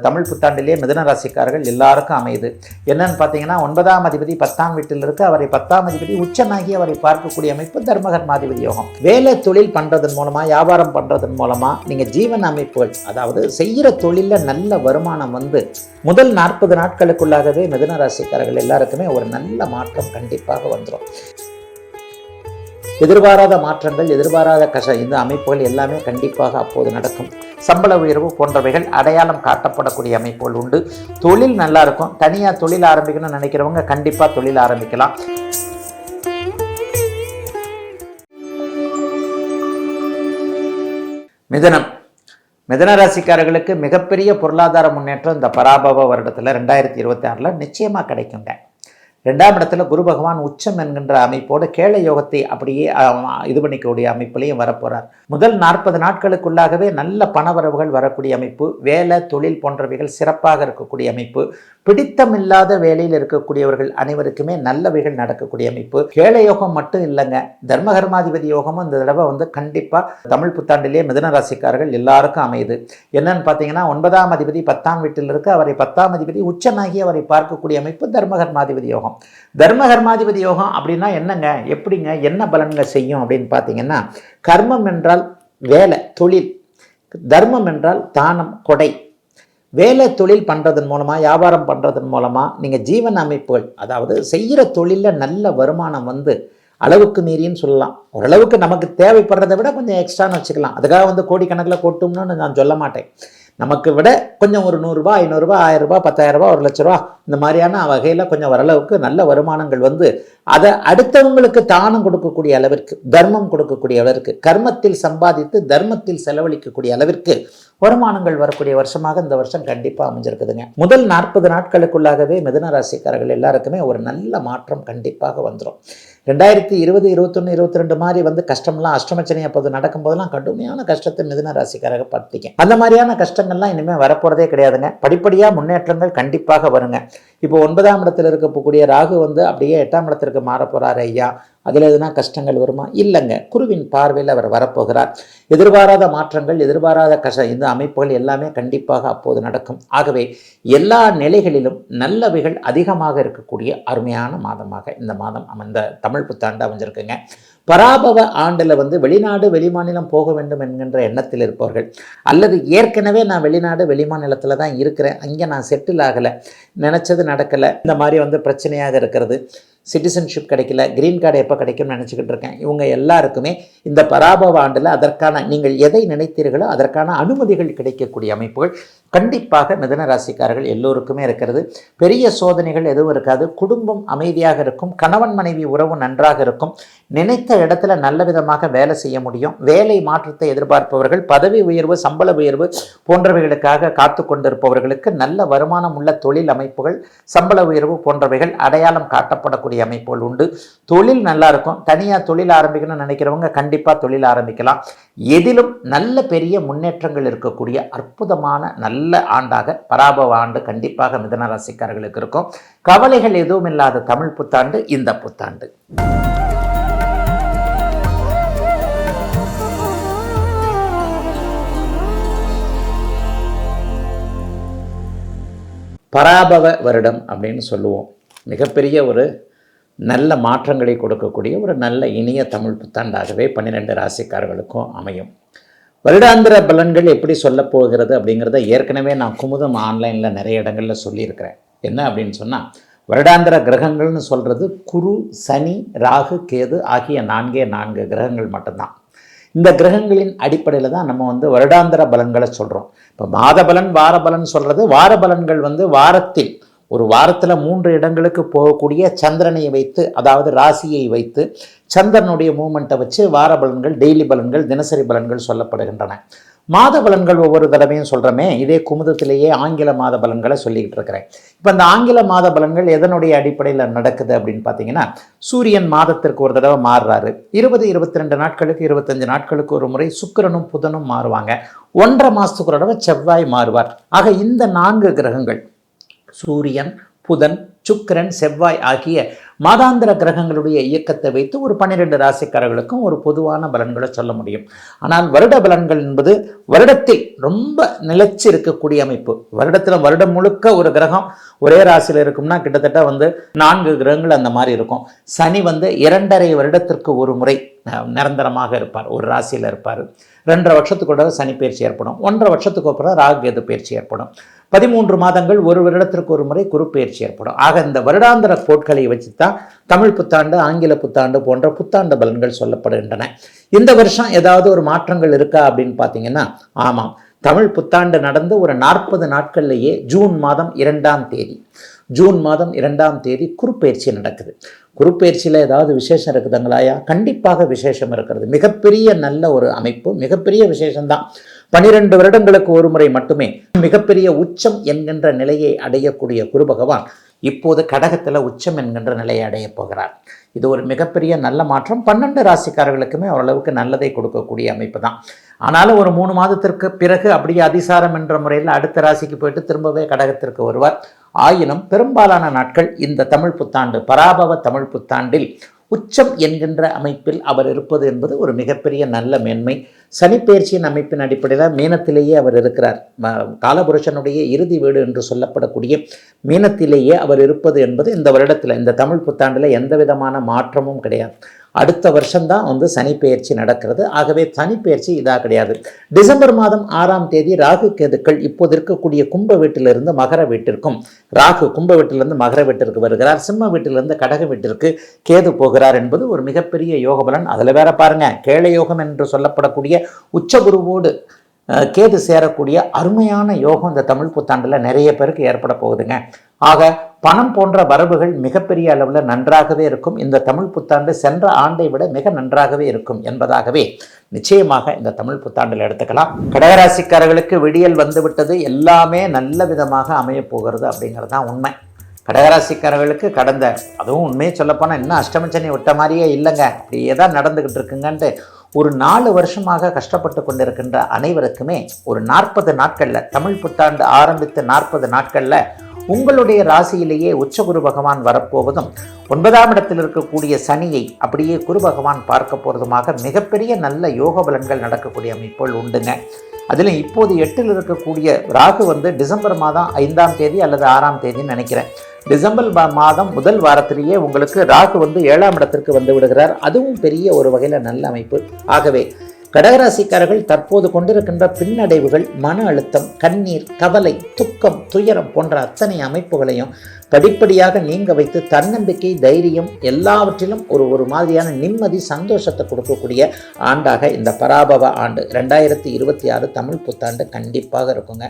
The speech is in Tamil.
தமிழ் புத்தாண்டிலே மிதுன ராசிக்காரர்கள் எல்லாருக்கும் அமையுது. என்னன்னு பார்த்தீங்கன்னா 9ஆம் அதிபதி 10ஆம் வீட்டில் இருக்கு. அவரை 10ஆம் அதிபதி உச்சனாகி அவரை பார்க்கக்கூடிய அமைப்பு தர்மகர்மாதிபதி யோகம். வேலை தொழில் பண்றதன் மூலமா, வியாபாரம் பண்றதன் மூலமா நீங்க ஜீவன அமைப்புகள், அதாவது செய்யற தொழில நல்ல வருமானம் முதல் 40 நாட்களுக்குள்ளாகவே மிதுன ராசிக்காரர்கள் எல்லாருக்குமே ஒரு நல்ல மாற்றம் கண்டிப்பாக வந்துடும். எதிர்பாராத மாற்றங்கள், எதிர்பாராத இந்த அமைப்புகள் எல்லாமே கண்டிப்பாக அப்போது நடக்கும். சம்பள உயர்வு போன்றவைகள் அடையாளம் காட்டப்படக்கூடிய அமைப்புகள் உண்டு. தொழில் நல்லா இருக்கும். தனியாக தொழில் ஆரம்பிக்கணும்னு நினைக்கிறவங்க கண்டிப்பாக தொழில் ஆரம்பிக்கலாம். மிதுன ராசிக்காரர்களுக்கு மிகப்பெரிய பொருளாதார முன்னேற்றம் இந்த பராபவ வருடத்தில் 2026 நிச்சயமாக கிடைக்குங்க. 2ஆம் இடத்துல குரு பகவான் உச்சம் என்கின்ற அமைப்போடு கேளை யோகத்தை அப்படியே இது பண்ணிக்கக்கூடிய அமைப்புலையும் வரப்போறார். முதல் 40 நாட்களுக்குள்ளாகவே நல்ல பணவரவுகள் வரக்கூடிய அமைப்பு, வேலை தொழில் போன்றவைகள் சிறப்பாக இருக்கக்கூடிய அமைப்பு, பிடித்தமில்லாத வேலையில் இருக்கக்கூடியவர்கள் அனைவருக்குமே நல்லவைகள் நடக்கக்கூடிய அமைப்பு. கேளை யோகம் மட்டும் இல்லைங்க, தர்மகர்மாதிபதி யோகமும் இந்த தடவை கண்டிப்பாக தமிழ் புத்தாண்டிலே மிதுன ராசிக்காரர்கள் எல்லாருக்கும் அமையுது. என்னன்னு பார்த்தீங்கன்னா 9ஆம் அதிபதி 10ஆம் வீட்டில் இருக்கு. அவரை 10ஆம் அதிபதி உச்சனாகி அவரை பார்க்கக்கூடிய அமைப்பு தர்மகர்மாதிபதி யோகம். தர்மகர்மாதிபதி யோகம் அப்படின்னா என்னங்க, எப்படிங்க, என்ன பலன்கள் செய்யும் அப்படின்னு பார்த்தீங்கன்னா, கர்மம் என்றால் வேலை தொழில், தர்மம் என்றால் தானம் கொடை. வேலை தொழில் பண்ணுறதன் மூலமாக, வியாபாரம் பண்ணுறதன் மூலமாக நீங்கள் ஜீவன அமைப்புகள், அதாவது செய்கிற தொழிலில் நல்ல வருமானம் அளவுக்கு மீறின்னு சொல்லலாம். ஓரளவுக்கு நமக்கு தேவைப்படுறதை விட கொஞ்சம் எக்ஸ்ட்ரான்னு வச்சுக்கலாம். அதுக்காக கோடிக்கணக்கில் கொட்டும்னு நான் சொல்ல மாட்டேன். நமக்கு விட கொஞ்சம் ஒரு 100 ரூபாய், 500 ரூபாய், 1000 ரூபாய், 10,000 ரூபாய், 1 லட்ச ரூபா, இந்த மாதிரியான வகையில் கொஞ்சம் ஓரளவுக்கு நல்ல வருமானங்கள் அதை அடுத்தவங்களுக்கு தானம் கொடுக்கக்கூடிய அளவிற்கு, தர்மம் கொடுக்கக்கூடிய அளவிற்கு, கர்மத்தில் சம்பாதித்து தர்மத்தில் செலவழிக்கக்கூடிய அளவிற்கு வருமானங்கள் வரக்கூடிய வருஷமாக இந்த வருஷம் கண்டிப்பாக அமைஞ்சிருக்குதுங்க. முதல் 40 நாட்களுக்குள்ளாகவே மிதுன ராசிக்காரர்கள் எல்லாருக்குமே ஒரு நல்ல மாற்றம் கண்டிப்பாக வந்துடும். 2020, 21, 22 மாதிரி கஷ்டம்லாம் அஷ்டமச்சனி அப்போது நடக்கும்போதெல்லாம் கடுமையான கஷ்டத்தை மிதுன ராசிக்காரர்கள் படுத்திக்க. அந்த மாதிரியான கஷ்டங்கள்லாம் இனிமேல் வரப்போறதே கிடையாதுங்க. படிப்படியாக முன்னேற்றங்கள் கண்டிப்பாக வருங்க. இப்போ 9ஆம் இடத்துல இருக்கக்கூடிய ராகு அப்படியே 8ஆம் இடத்திற்கு மாற போறாரு ஐயா, அதில் எதுனா கஷ்டங்கள் வருமா? இல்லைங்க, குருவின் பார்வையில் அவர் வரப்போகிறார். எதிர்பாராத மாற்றங்கள், எதிர்பாராத இந்த அமைப்புகள் எல்லாமே கண்டிப்பாக அப்போது நடக்கும். ஆகவே எல்லா நிலைகளிலும் நல்லவைகள் அதிகமாக இருக்கக்கூடிய அருமையான மாதமாக இந்த மாதம் இந்த தமிழ் புத்தாண்டு அமைஞ்சிருக்குங்க. பராபவ ஆண்டில் வெளிநாடு வெளிமாநிலம் போக வேண்டும் என்கின்ற எண்ணத்தில் இருப்பவர்கள், அல்லது ஏற்கனவே நான் வெளிநாடு வெளிமாநிலத்தில் தான் இருக்கிறேன், அங்கே நான் செட்டில் ஆகலை, நினச்சது நடக்கலை, இந்த மாதிரி பிரச்சனையாக இருக்கிறது, சிட்டிசன்ஷிப் கிடைக்கல, கிரீன் கார்டு எப்போ கிடைக்கும்னு நினச்சிக்கிட்டு இருக்கேன், இவங்க எல்லாருக்குமே இந்த பராபவ ஆண்டில் அதற்கான நீங்கள் எதை நினைத்தீர்களோ அதற்கான அனுமதிகள் கிடைக்கக்கூடிய அமைப்புகள் கண்டிப்பாக மிதுன ராசிக்காரர்கள் எல்லோருக்குமே இருக்கிறது. பெரிய சோதனைகள் எதுவும் இருக்காது. குடும்பம் அமைதியாக இருக்கும். கணவன் மனைவி உறவு நன்றாக இருக்கும். நினைத்த இடத்துல நல்ல விதமாக வேலை செய்ய முடியும். வேலை மாற்றத்தை எதிர்பார்ப்பவர்கள், பதவி உயர்வு, சம்பள உயர்வு போன்றவைகளுக்காக காத்து கொண்டிருப்பவர்களுக்கு நல்ல வருமானம் உள்ள தொழில் அமைப்புகள், சம்பள உயர்வு போன்றவைகள் அடையாளம் காட்டப்படக்கூடிய அமைப்புகள் உண்டு. தொழில் நல்லா இருக்கும். தனியாக தொழில் ஆரம்பிக்கணும்னு நினைக்கிறவங்க கண்டிப்பாக தொழில் ஆரம்பிக்கலாம். எதிலும் நல்ல பெரிய முன்னேற்றங்கள் இருக்கக்கூடிய அற்புதமான நல்ல ஆண்டாக பராபவ ஆண்டு கண்டிப்பாக மிதுன ராசிக்காரர்களுக்கு இருக்கும். கவலைகள் எதுவும் இல்லாத தமிழ் புத்தாண்டு இந்த புத்தாண்டு. பராபவ வருடம் அப்படின்னு சொல்லுவோம். மிகப்பெரிய ஒரு நல்ல மாற்றங்களை கொடுக்கக்கூடிய ஒரு நல்ல இனிய தமிழ் புத்தாண்டாகவே 12 ராசிக்காரர்களுக்கும் அமையும். வருடாந்திர பலன்கள் எப்படி சொல்ல போகிறது அப்படிங்கிறத ஏற்கனவே நான் குமுதம் ஆன்லைனில் நிறைய இடங்களில் சொல்லியிருக்கிறேன். என்ன அப்படின்னு சொன்னால், வருடாந்திர கிரகங்கள்னு சொல்கிறது குரு, சனி, ராகு, கேது ஆகிய 4 கிரகங்கள் மட்டும்தான். இந்த கிரகங்களின் அடிப்படையில் தான் நம்ம வருடாந்திர பலன்களை சொல்கிறோம். இப்போ மாத பலன், வார பலன் சொல்கிறது. வார பலன்கள் வாரத்தில் ஒரு வாரத்தில் 3 இடங்களுக்கு போகக்கூடிய சந்திரனை வைத்து, அதாவது ராசியை வைத்து சந்திரனுடைய மூமெண்ட்டை வச்சு வார பலன்கள், டெய்லி பலன்கள், தினசரி பலன்கள் சொல்லப்படுகின்றன. மாத பலன்கள் ஒவ்வொரு தடவையும் சொல்கிறோமே, இதே குமுதத்திலேயே ஆங்கில மாத பலன்களை சொல்லிக்கிட்டு இருக்கிறேன். இப்போ இந்த ஆங்கில மாத பலன்கள் எதனுடைய அடிப்படையில் நடக்குது அப்படின்னு பார்த்தீங்கன்னா, சூரியன் மாதத்திற்கு ஒரு தடவை மாறுறாரு. 20, 22 நாட்களுக்கு, 25 நாட்களுக்கு ஒரு முறை சுக்கிரனும் புதனும் மாறுவாங்க. 1.5 மாதத்துக்கு ஒரு தடவை செவ்வாய் மாறுவார். ஆக இந்த 4 கிரகங்கள், சூரியன், புதன், சுக்கிரன், செவ்வாய் ஆகிய மாதாந்திர கிரகங்களுடைய இயக்கத்தை வைத்து ஒரு 12 ராசிக்காரர்களுக்கும் ஒரு பொதுவான பலன்களை சொல்ல முடியும். ஆனால் வருட பலன்கள் என்பது வருடத்தில் ரொம்ப நிலைச்சு இருக்கக்கூடிய அமைப்பு. வருடம் முழுக்க ஒரு கிரகம் ஒரே ராசியில் இருக்கும்னா கிட்டத்தட்ட 4 கிரகங்கள் அந்த மாதிரி இருக்கும். சனி 2.5 வருடத்திற்கு ஒரு முறை நிரந்தரமாக இருப்பார், ஒரு ராசியில் இருப்பார். 2.5 வருஷத்துக்கு ஒரு சனி பயிற்சி ஏற்படும். 1.5 வருஷத்துக்கு அப்புறம் ராகு கேது பயிற்சி ஏற்படும். 13 மாதங்கள் ஒரு வருடத்திற்கு ஒரு முறை குரு பயிற்சி ஏற்படும். ஆக இந்த வருடாந்திர கோட்களை வச்சு தான் தமிழ் புத்தாண்டு, ஆங்கில புத்தாண்டு போன்ற புத்தாண்டு பலன்கள் சொல்லப்படுகின்றன. இந்த வருஷம் ஏதாவது ஒரு மாற்றங்கள் இருக்கா அப்படின்னு பார்த்தீங்கன்னா, ஆமாம், தமிழ் புத்தாண்டு நடந்து ஒரு 40 நாட்கள்லேயே ஜூன் மாதம் 2ஆம் தேதி குருப்பெயர்ச்சி நடக்குது. குருப்பெயர்ச்சியில் ஏதாவது விசேஷம் இருக்குதுங்களாயா? கண்டிப்பாக விசேஷம் இருக்கிறது. மிகப்பெரிய நல்ல ஒரு அமைப்பு, மிகப்பெரிய விசேஷம்தான். 12 வருடங்களுக்கு ஒரு முறை மட்டுமே மிகப்பெரிய உச்சம் என்கின்ற நிலையை அடையக்கூடிய குரு பகவான் இப்போது கடகத்தில் உச்சம் என்கின்ற நிலையை அடைய போகிறார். இது ஒரு மிகப்பெரிய நல்ல மாற்றம். 12 ராசிக்காரர்களுக்குமே ஓரளவுக்கு நல்லதை கொடுக்கக்கூடிய அமைப்பு தான். ஆனாலும் ஒரு 3 மாதத்திற்கு பிறகு அப்படியே அதிசாரம் என்ற முறையில் அடுத்த ராசிக்கு போயிட்டு திரும்பவே கடகத்திற்கு வருவார். ஆயினும் பெரும்பாலான நாட்கள் இந்த தமிழ் புத்தாண்டு, பராபவ தமிழ் புத்தாண்டில் உச்சம் என்கின்ற அமைப்பில் அவர் இருப்பது என்பது ஒரு மிகப்பெரிய நல்ல மேன்மை. சனிப்பெயர்ச்சியின் அமைப்பின் அடிப்படையில் மீனத்திலேயே அவர் இருக்கிறார். காலபுருஷனுடைய இறுதி வீடு என்று சொல்லப்படக்கூடிய மீனத்திலேயே அவர் இருப்பது என்பது இந்த வருடத்தில், இந்த தமிழ் புத்தாண்டில் எந்த விதமான மாற்றமும் கிடையாது. அடுத்த வருஷம்தான் சனிப்பெயர்ச்சி நடக்கிறது. ஆகவே சனிப்பெயர்ச்சி இதாக கிடையாது. டிசம்பர் மாதம் 6ஆம் தேதி ராகு கேதுக்கள் இப்போது இருக்கக்கூடிய கும்ப வீட்டிலிருந்து மகர வீட்டிற்கும், ராகு கும்ப வீட்டிலிருந்து மகர வீட்டிற்கு வருகிறார், சிம்ம வீட்டிலிருந்து கடக வீட்டிற்கு கேது போகிறார் என்பது ஒரு மிகப்பெரிய யோக பலன். அதில் வேற பாருங்க, கேள யோகம் என்று சொல்லப்படக்கூடிய உச்சகுருவோடு கேது சேரக்கூடிய அருமையான யோகம் இந்த தமிழ் புத்தாண்டில் நிறைய பேருக்கு ஏற்பட போகுதுங்க. ஆக பணம் போன்ற வரவுகள் மிகப்பெரிய அளவில் நன்றாகவே இருக்கும். இந்த தமிழ் புத்தாண்டு சென்ற ஆண்டை விட மிக நன்றாகவே இருக்கும் என்பதாகவே நிச்சயமாக இந்த தமிழ் புத்தாண்டில் எடுத்துக்கலாம். கடகராசிக்காரர்களுக்கு விடியல் வந்துவிட்டது, எல்லாமே நல்ல விதமாக அமையப் போகிறது அப்படிங்கிறது தான் உண்மை. கடகராசிக்காரர்களுக்கு அதுவும் உண்மையை சொல்லப்போனால் இன்னும் அஷ்டமச்சனி விட்ட மாதிரியே இல்லைங்க, அப்படியே தான் நடந்துக்கிட்டு இருக்குங்கன்ட்டு ஒரு 4 வருஷமாக கஷ்டப்பட்டு கொண்டிருக்கின்ற அனைவருக்குமே ஒரு 40 நாட்களில், தமிழ் புத்தாண்டு ஆரம்பித்து 40 நாட்களில் உங்களுடைய ராசியிலேயே உச்சகுரு பகவான் வரப்போவதும் 9ஆம் இடத்தில் இருக்கக்கூடிய சனியை அப்படியே குரு பகவான் பார்க்க போகிறதுமாக மிகப்பெரிய நல்ல யோக பலன்கள் நடக்கக்கூடிய அமைப்புகள் உண்டுங்க. அதில் இப்போது 8இல் இருக்கக்கூடிய ராகு டிசம்பர் மாதம் 5ஆம் தேதி அல்லது 6ஆம் தேதின்னு நினைக்கிறேன். டிசம்பர் மாதம் முதல் வாரத்திலேயே உங்களுக்கு ராகு 7ஆம் இடத்திற்கு வந்து விடுகிறார். அதுவும் பெரிய ஒரு வகையில் நல்ல அமைப்பு. ஆகவே கடகராசிக்காரர்கள் தற்போது கொண்டிருக்கின்ற பின்னடைவுகள், மன அழுத்தம், கண்ணீர், கவலை, துக்கம், துயரம் போன்ற அத்தனை அமைப்புகளையும் படிப்படியாக நீங்க வைத்து தன்னம்பிக்கை, தைரியம் எல்லாவற்றிலும் ஒரு மாதிரியான நிம்மதி, சந்தோஷத்தை கொடுக்கக்கூடிய ஆண்டாக இந்த பராபவ ஆண்டு 2026 தமிழ் புத்தாண்டு கண்டிப்பாக இருக்குங்க.